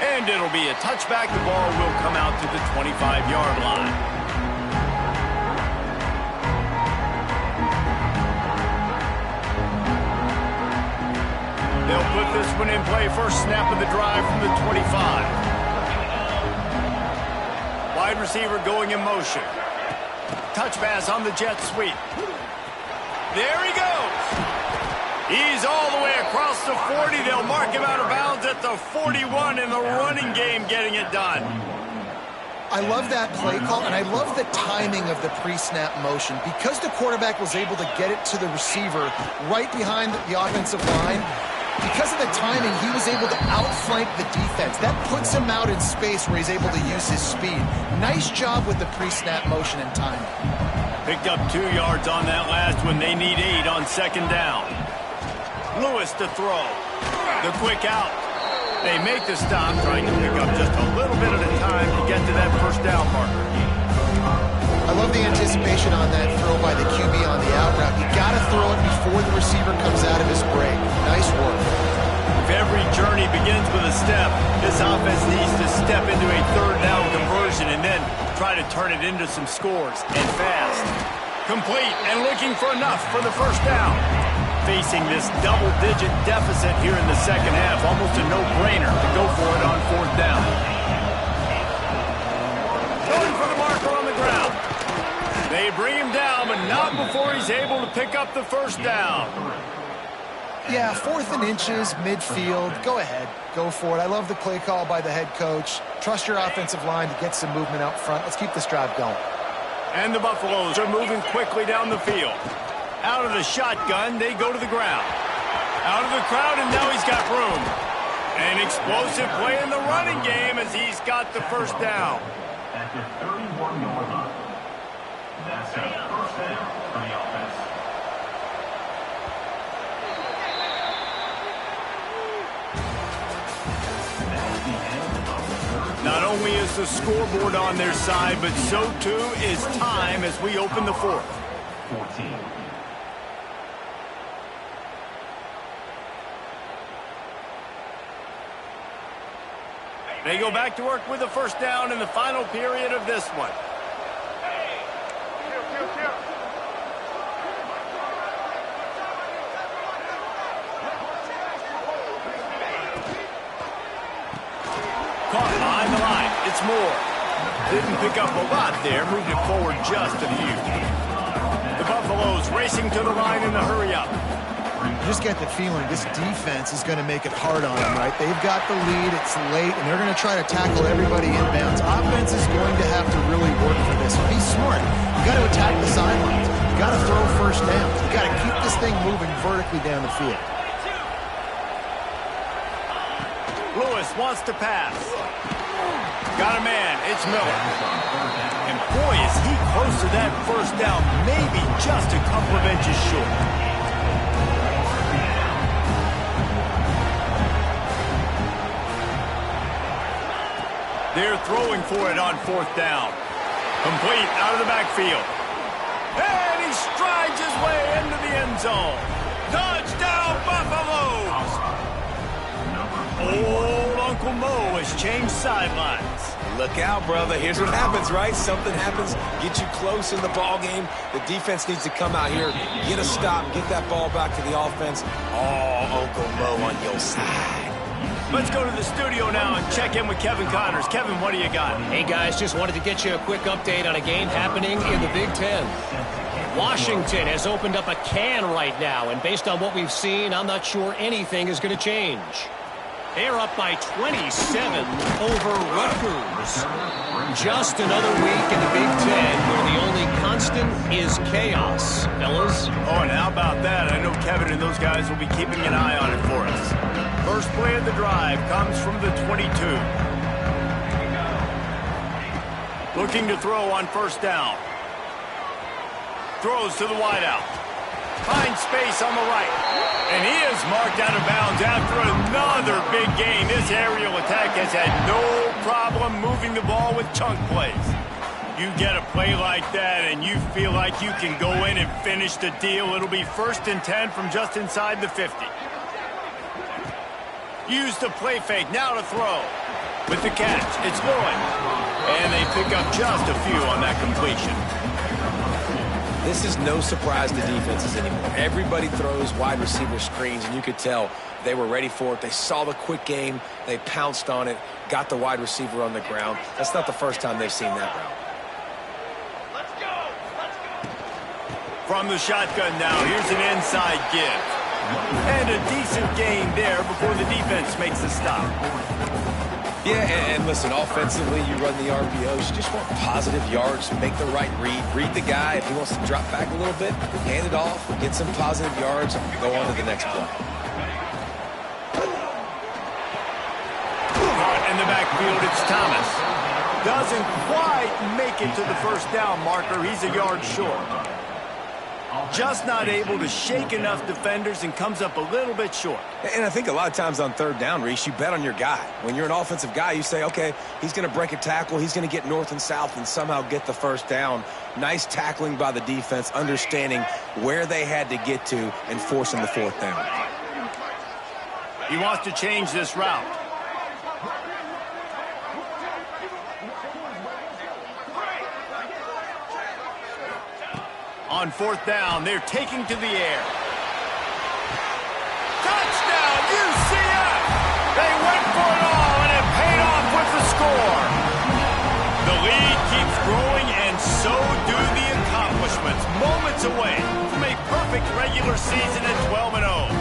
And it'll be a touchback. The ball will come out to the 25-yard line. They'll put this one in play. First snap of the drive from the 25. Wide receiver going in motion. Touch pass on the jet sweep. There he goes. He's all the way across the 40. They'll mark him out of bounds at the 41 in the running game, getting it done. I love that play call, and I love the timing of the pre-snap motion. Because the quarterback was able to get it to the receiver right behind the offensive line, because of the timing, he was able to outflank the defense. That puts him out in space where he's able to use his speed. Nice job with the pre-snap motion and timing. Picked up 2 yards on that last one. They need 8 on second down. Lewis to throw. The quick out. They make the stop, trying to pick up just a little bit at a time to get to that first down marker. I love the anticipation on that throw by the QB on the out route. You got to throw it before the receiver comes out of his break. Nice work. If every journey begins with a step, this offense needs to step into a third down conversion and then try to turn it into some scores, and fast. Complete and looking for enough for the first down. Facing this double-digit deficit here in the second half, almost a no-brainer to go for it on fourth down. Going for the marker on the ground. They bring him down, but not before he's able to pick up the first down. Yeah, 4th and inches, midfield. Go ahead. Go for it. I love the play call by the head coach. Trust your offensive line to get some movement up front. Let's keep this drive going. And the Buffaloes are moving quickly down the field. Out of the shotgun, they go to the ground. Out of the crowd, and now he's got room. An explosive play in the running game as he's got the first down. At the 31-yard line. That's a first down for the offense. Not only is the scoreboard on their side, but so too is time as we open the fourth. 14. They go back to work with the first down in the final period of this one. Caught behind the line. It's Moore. Didn't pick up a lot there. Moved it forward just a few. The Buffaloes racing to the line in the hurry-up. You just get the feeling this defense is going to make it hard on them, right? They've got the lead. It's late, and they're going to try to tackle everybody inbounds. Offense is going to have to really work for this. Be smart. You got to attack the sidelines. You got to throw first down. You got to keep this thing moving vertically down the field. Lewis wants to pass. Got a man. It's Miller. And boy, is he close to that first down. Maybe just a couple of inches short. They're throwing for it on 4th down. Complete out of the backfield. And he strides his way into the end zone. Touchdown, Buffaloes! Old Uncle Mo has changed sidelines. Look out, brother. Here's what happens, right? Something happens, get you close in the ball game. The defense needs to come out here, get a stop, get that ball back to the offense. Oh, Uncle Mo on your side. Let's go to the studio now and check in with Kevin Connors. Kevin, what do you got? Hey, guys, just wanted to get you a quick update on a game happening in the Big Ten. Washington has opened up a can right now, and based on what we've seen, I'm not sure anything is going to change. They're up by 27 over Rutgers. Just another week in the Big Ten where the only constant is chaos, fellas. Oh, and how about that? I know Kevin and those guys will be keeping an eye on it for us. First play of the drive comes from the 22. Looking to throw on 1st down. Throws to the wideout. Finds space on the right. And he is marked out of bounds after another big gain. This aerial attack has had no problem moving the ball with chunk plays. You get a play like that and you feel like you can go in and finish the deal. It'll be 1st and 10 from just inside the 50. Use the play fake, now to throw. With the catch, it's Lloyd. And they pick up just a few on that completion. This is no surprise to defenses anymore. Everybody throws wide receiver screens, and you could tell they were ready for it. They saw the quick game. They pounced on it, got the wide receiver on the ground. That's not the first time they've seen that route. From the shotgun now, here's an inside give. And a decent gain there before the defense makes the stop. Yeah, and listen, offensively, you run the RPOs. You just want positive yards, make the right read the guy. If he wants to drop back a little bit, hand it off, get some positive yards, go on to the next play. In the backfield, it's Thomas. Doesn't quite make it to the 1st down marker. He's a yard short. Just not able to shake enough defenders and comes up a little bit short. And I think a lot of times on 3rd down, Reese, you bet on your guy. When you're an offensive guy, you say, okay, he's going to break a tackle, he's going to get north and south and somehow get the 1st down. Nice tackling by the defense, understanding where they had to get to and forcing the 4th down. He wants to change this route. On 4th down, they're taking to the air. Touchdown, UCF! They went for it all, and it paid off with the score. The lead keeps growing, and so do the accomplishments. Moments away from a perfect regular season at 12-0.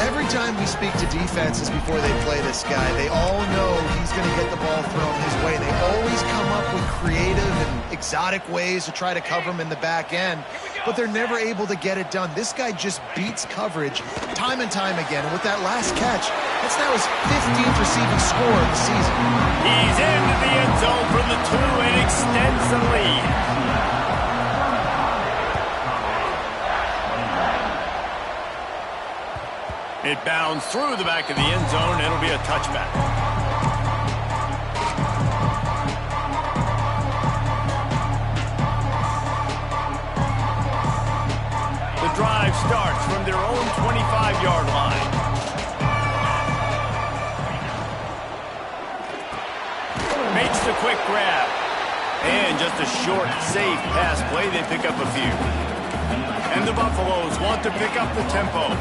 Every time we speak to defenses before they play this guy, they all know he's going to get the ball thrown his way. They always come up with creative and exotic ways to try to cover him in the back end, but they're never able to get it done. This guy just beats coverage time and time again. And with that last catch, that's now his 15th receiving score of the season. He's into the end zone for the 2 and extends the lead. It bounds through the back of the end zone. It'll be a touchback. The drive starts from their own 25-yard line. Makes the quick grab. And just a short, safe pass play. They pick up a few. And the Buffaloes want to pick up the tempo.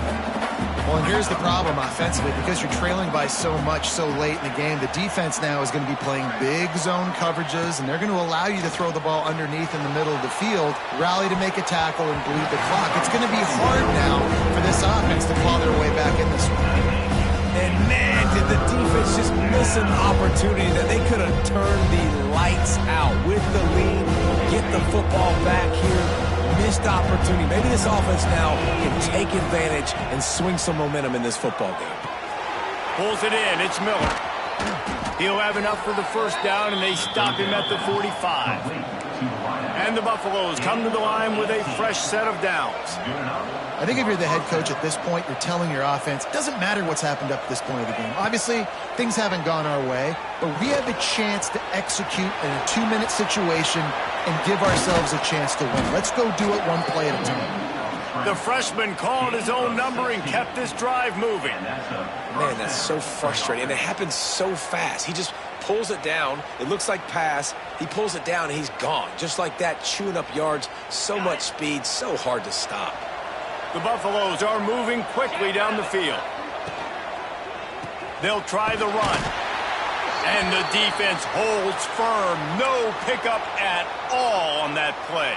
Well, and here's the problem offensively. Because you're trailing by so much so late in the game, the defense now is going to be playing big zone coverages, and they're going to allow you to throw the ball underneath in the middle of the field, rally to make a tackle, and bleed the clock. It's going to be hard now for this offense to claw their way back in this one. And, man, did the defense just miss an opportunity that they could have turned the lights out with the lead, get the football back here. Missed opportunity. Maybe this offense now can take advantage and swing some momentum in this football game. Pulls it in. It's Miller. He'll have enough for the first down, and they stop him at the 45. And the Buffaloes come to the line with a fresh set of downs. I think if you're the head coach at this point, you're telling your offense, it doesn't matter what's happened up to this point of the game. Obviously, things haven't gone our way, but we have a chance to execute in a 2-minute situation and give ourselves a chance to win. Let's go do it one play at a time. The freshman called his own number and kept this drive moving. Man, that's so frustrating, and it happens so fast. He just pulls it down. It looks like pass. He pulls it down, and he's gone. Just like that, chewing up yards. So much speed, so hard to stop. The Buffaloes are moving quickly down the field. They'll try the run. And the defense holds firm. No pickup at all on that play.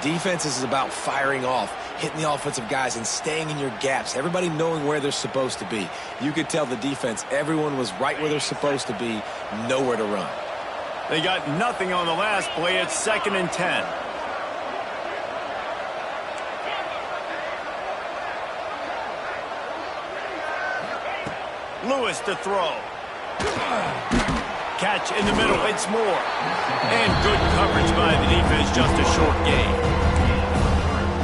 Defense is about firing off, hitting the offensive guys and staying in your gaps. Everybody knowing where they're supposed to be. You could tell the defense, everyone was right where they're supposed to be, nowhere to run. They got nothing on the last play. It's 2nd and 10. Lewis to throw. Catch in the middle. It's Moore. And good coverage by the defense. Just a short gain.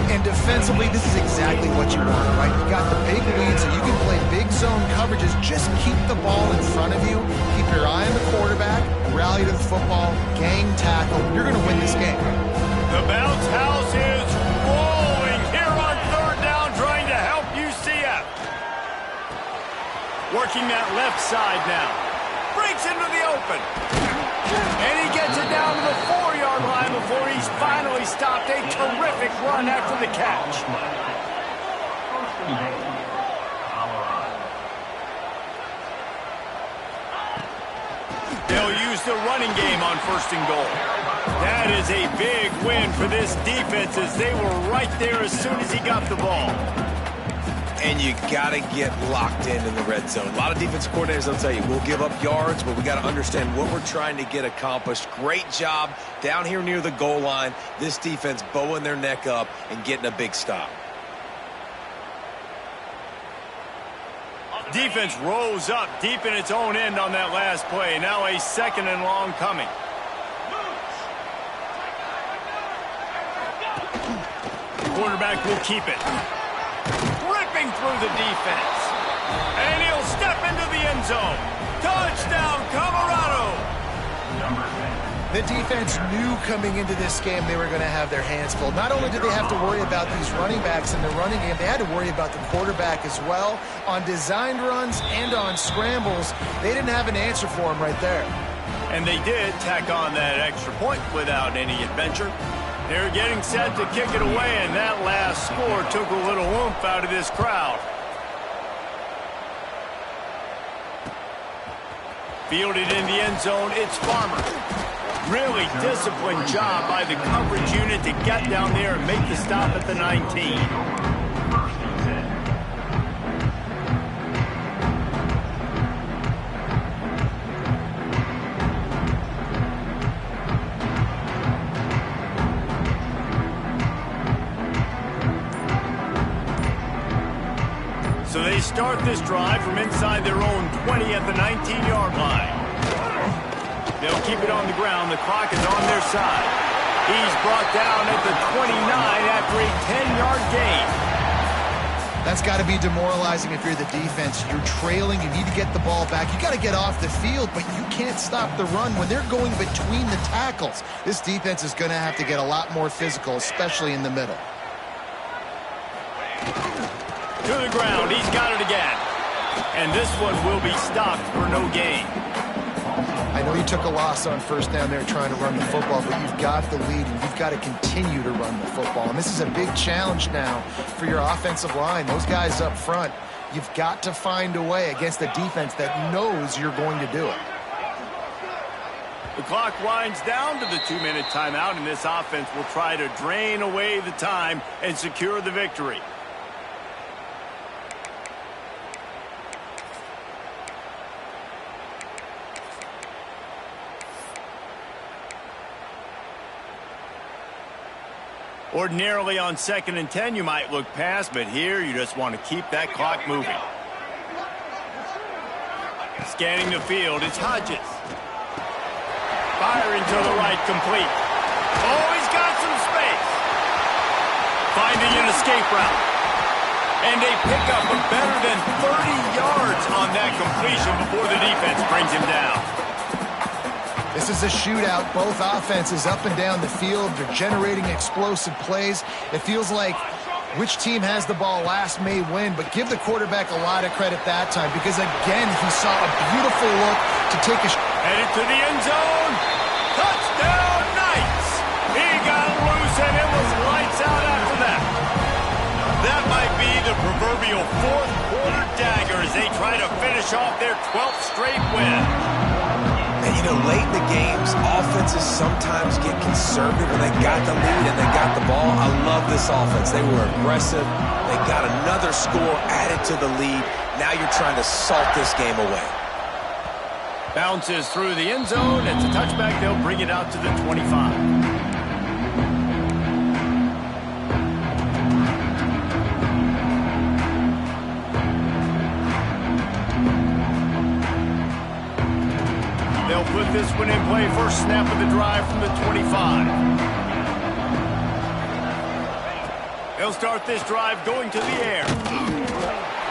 And defensively, this is exactly what you want, right? You got the big lead, so you can play big zone coverages. Just keep the ball in front of you. Keep your eye on the quarterback. Rally to the football. Gang tackle. You're going to win this game. The bounce house is rolling here on 3rd down, trying to help UCF. Working that left side now. Breaks into the open. And he gets it down to the 4-yard line before he's finally stopped. A terrific run after the catch. They'll use the running game on 1st and goal. That is a big win for this defense as they were right there as soon as he got the ball. And you got to get locked in the red zone. A lot of defensive coordinators will tell you, we'll give up yards, but we got to understand what we're trying to get accomplished. Great job down here near the goal line. This defense bowing their neck up and getting a big stop. Defense rose up deep in its own end on that last play. Now a 2nd and long coming. Quarterback will keep it. Ripping through the defense. And he'll step into the end zone. Touchdown, Colorado! The defense knew coming into this game they were going to have their hands full. Not only did they have to worry about these running backs in the running game, they had to worry about the quarterback as well. On designed runs and on scrambles, they didn't have an answer for him right there. And they did tack on that extra point without any adventure. They're getting set to kick it away, and that last score took a little oomph out of this crowd. Fielded in the end zone, it's Farmer. Really disciplined job by the coverage unit to get down there and make the stop at the 19. So they start this drive from inside their own 20 at the 19-yard line. They'll keep it on the ground. The clock is on their side. He's brought down at the 29 after a 10-yard gain. That's got to be demoralizing if you're the defense. You're trailing. You need to get the ball back. You got to get off the field, but you can't stop the run when they're going between the tackles. This defense is going to have to get a lot more physical, especially in the middle. To the ground. He's got it again. And this one will be stopped for no gain. I know you took a loss on 1st down there trying to run the football, but you've got the lead, and you've got to continue to run the football. And this is a big challenge now for your offensive line. Those guys up front, you've got to find a way against a defense that knows you're going to do it. The clock winds down to the 2-minute timeout, and this offense will try to drain away the time and secure the victory. Ordinarily on 2nd and 10, you might look past, but here you just want to keep that clock moving. Scanning the field, it's Hodges. Firing to the right, complete. Oh, he's got some space. Finding an escape route. And they pick up a better than 30 yards on that completion before the defense brings him down. This is a shootout. Both offenses up and down the field. They're generating explosive plays. It feels like which team has the ball last may win, but give the quarterback a lot of credit that time because, again, he saw a beautiful look to take a shot. Headed to the end zone. Touchdown, Knights! He got loose, and it was lights out after that. That might be the proverbial fourth quarter dagger as they try to finish off their 12th straight win. And, you know, late in the games, offenses sometimes get conservative when they got the lead and they got the ball. I love this offense. They were aggressive. They got another score added to the lead. Now you're trying to salt this game away. Bounces through the end zone. It's a touchback. They'll bring it out to the 25. They'll put this one in play. First snap of the drive from the 25. They'll start this drive going to the air.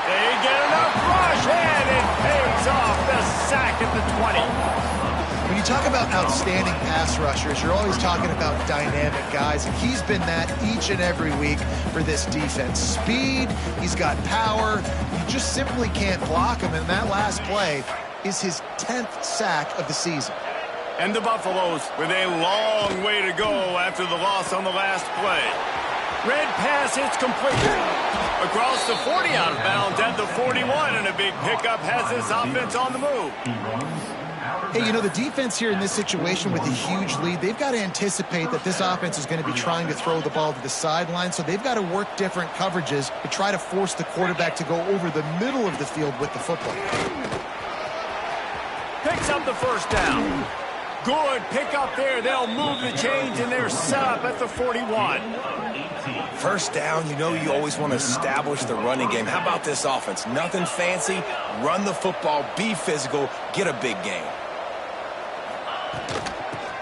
They get enough rush, and it pays off the sack at the 20. When you talk about outstanding pass rushers, you're always talking about dynamic guys, and he's been that each and every week for this defense. Speed, he's got power. You just simply can't block him, and that last play is his 10th sack of the season. And the Buffaloes with a long way to go after the loss on the last play. Red pass hits complete. Across the 40 out of bounds at the 41, and a big pickup has this offense on the move. Hey, you know, the defense here in this situation with a huge lead, they've got to anticipate that this offense is going to be trying to throw the ball to the sideline, so they've got to work different coverages to try to force the quarterback to go over the middle of the field with the football. Picks up the first down. Good pick up there. They'll move the chains, and they're set up at the 41. First down, you know you always want to establish the running game. How about this offense? Nothing fancy. Run the football, be physical, get a big gain.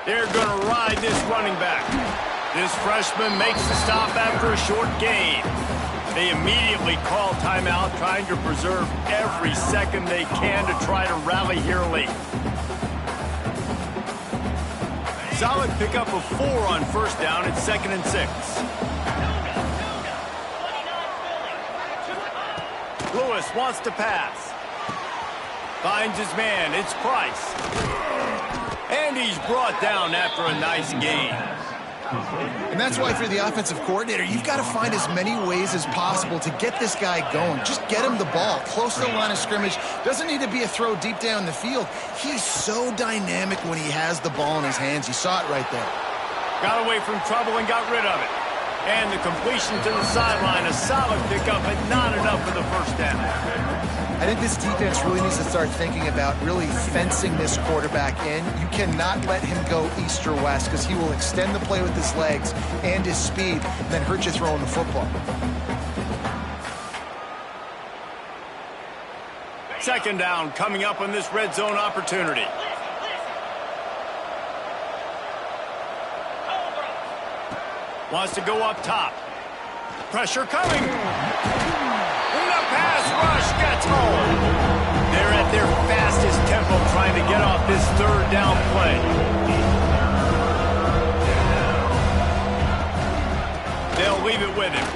They're going to ride this running back. This freshman makes the stop after a short gain. They immediately call timeout, trying to preserve every second they can to try to rally here late. Solid pickup of 4 on first down. It's 2nd and 6. Lewis wants to pass. Finds his man. It's Price. And he's brought down after a nice gain. And that's why for the offensive coordinator, you've got to find as many ways as possible to get this guy going. Just get him the ball close to the line of scrimmage. Doesn't need to be a throw deep down the field. He's so dynamic when he has the ball in his hands. You saw it right there. Got away from trouble and got rid of it. And the completion to the sideline, a solid pickup, but not enough for the first down. I think this defense really needs to start thinking about really fencing this quarterback in. You cannot let him go east or west because he will extend the play with his legs and his speed and then hurt you throwing the football. Second down coming up on this red zone opportunity. Wants to go up top. Pressure coming. The pass rush gets home. They're at their fastest tempo trying to get off this third down play. They'll leave it with him.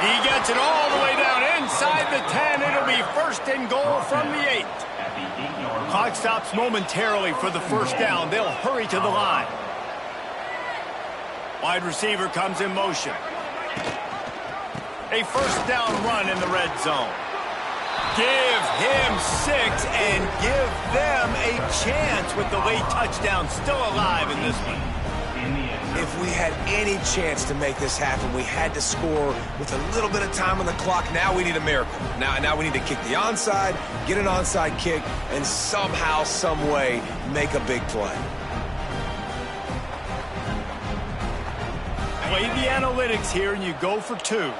He gets it all the way down inside the 10. It'll be 1st and goal from the 8. Clock stops momentarily for the first down. They'll hurry to the line. Wide receiver comes in motion. A first down run in the red zone. Give him 6 and give them a chance with the late touchdown still alive in this one. If we had any chance to make this happen, we had to score with a little bit of time on the clock. Now we need a miracle. Now we need to kick the onside, get an onside kick, and somehow, some way, make a big play. Play the analytics here, and you go for 2.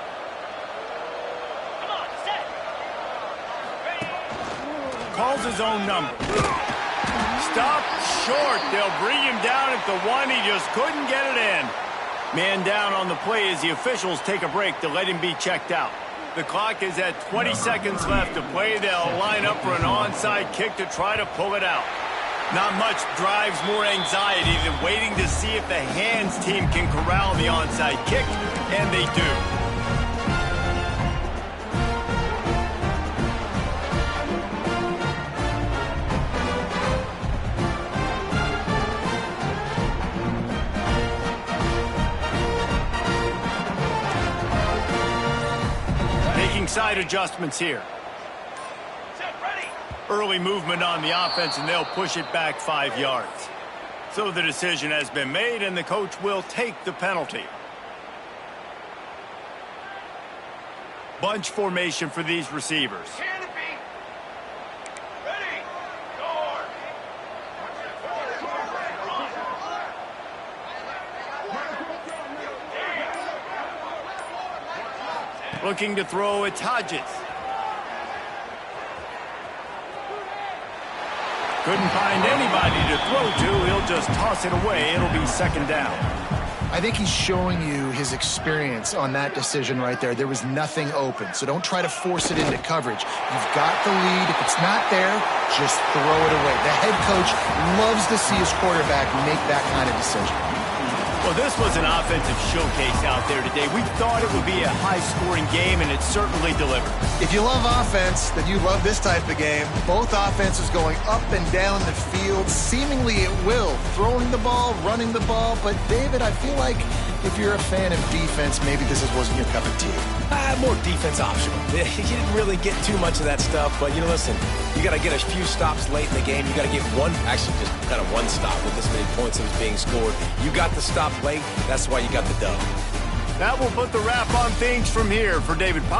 calls his own number. Stop short. They'll bring him down at the one. He just couldn't get it in. Man down on the play as the officials take a break to let him be checked out. The clock is at 20 seconds left to play. They'll line up for an onside kick to try to pull it out. Not much drives more anxiety than waiting to see if the hands team can corral the onside kick, and they do. Making side adjustments here. Early movement on the offense, and they'll push it back 5 yards. So the decision has been made, and the coach will take the penalty. Bunch formation for these receivers. Looking to throw, it's Hodges. Couldn't find anybody to throw to. He'll just toss it away. It'll be second down. I think he's showing you his experience on that decision right there. There was nothing open, so don't try to force it into coverage. You've got the lead. If it's not there, just throw it away. The head coach loves to see his quarterback make that kind of decision. Well, this was an offensive showcase out there today. We thought it would be a high-scoring game, and it certainly delivered. If you love offense, then you love this type of game. Both offenses going up and down the field, seemingly at will, throwing the ball, running the ball. But, David, I feel like if you're a fan of defense, maybe this wasn't your cup of tea. More defense optional. You didn't really get too much of that stuff, but, listen, you got to get a few stops late in the game. You got to get one stop with this many points that was being scored. You got the stop late. That's why you got the dub. That will put the wrap on things from here for David Powell.